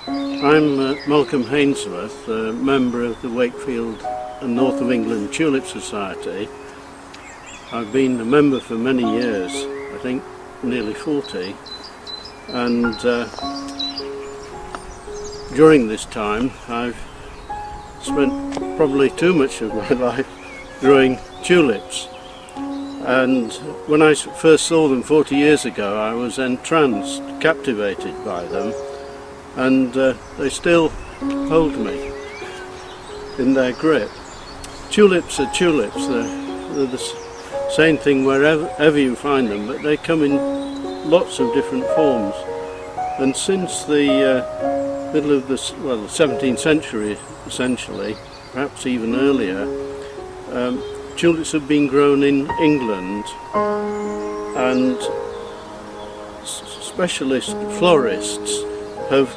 I'm Malcolm Hainsworth, a member of the Wakefield and North of England Tulip Society. I've been a member for many years, I think nearly 40, and during this time I've spent probably too much of my life growing tulips. And when I first saw them 40 years ago, I was entranced, captivated by them, and they still hold me in their grip. Tulips are tulips, they're the same thing wherever you find them, but they come in lots of different forms. And since the middle of the 17th century, essentially, perhaps even earlier, tulips have been grown in England, and specialist florists have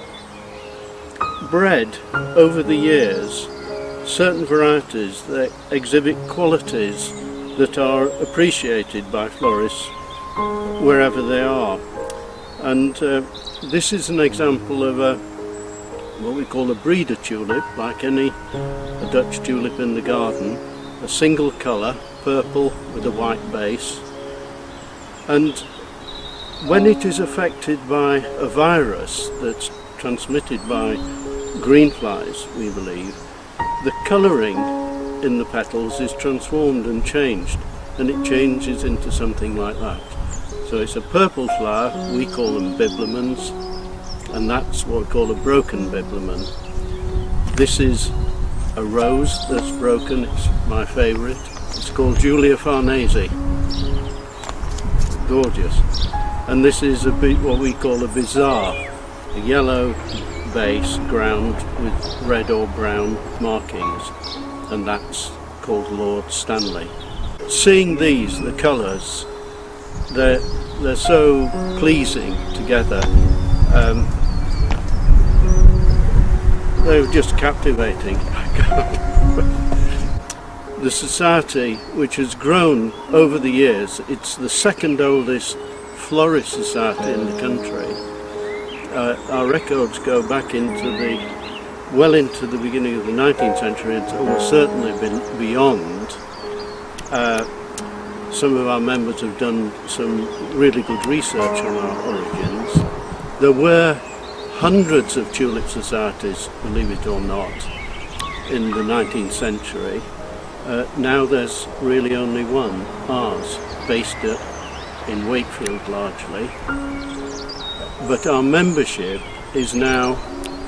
bred over the years certain varieties that exhibit qualities that are appreciated by florists wherever they are. And this is an example of what we call a breeder tulip, like a Dutch tulip in the garden. A single colour, purple with a white base, and when it is affected by a virus that's transmitted by green flies, we believe, the colouring in the petals is transformed and changed, and it changes into something like that. So it's a purple flower, we call them biblemons, and that's what we call a broken biblemon. This is a rose that's broken, it's my favourite. It's called Julia Farnese. Gorgeous. And this is what we call a bizarre, a yellow base ground with red or brown markings, and that's called Lord Stanley. Seeing these, the colours, they're so pleasing together. They're just captivating. The society, which has grown over the years, it's the second oldest florist society in the country. Our records go back into the beginning of the 19th century, and almost certainly beyond. Some of our members have done some really good research on our origins. There were hundreds of tulip societies, believe it or not, in the 19th century. Now there's really only one, ours, based in Wakefield largely. But our membership is now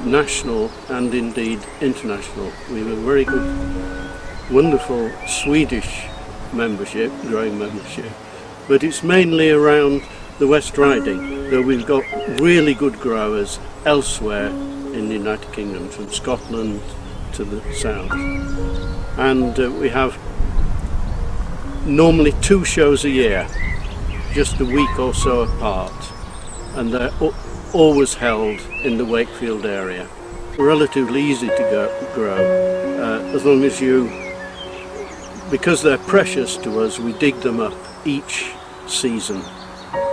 national and indeed international. We have a very good, wonderful Swedish membership, growing membership, but it's mainly around the West Riding, though we've got really good growers elsewhere in the United Kingdom, from Scotland to the south. And we have normally 2 shows a year, just a week or so apart, and they're always held in the Wakefield area. Relatively easy to grow, as long as because they're precious to us, we dig them up each season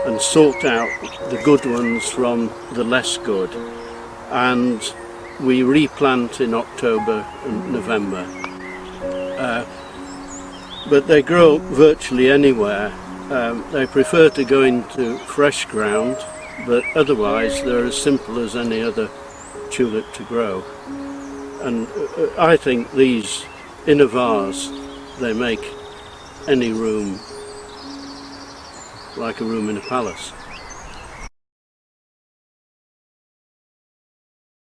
and sort out the good ones from the less good, and we replant in October and November. But they grow virtually anywhere. They prefer to go into fresh ground, but otherwise they're as simple as any other tulip to grow. And I think these, in a vase, they make any room like a room in a palace.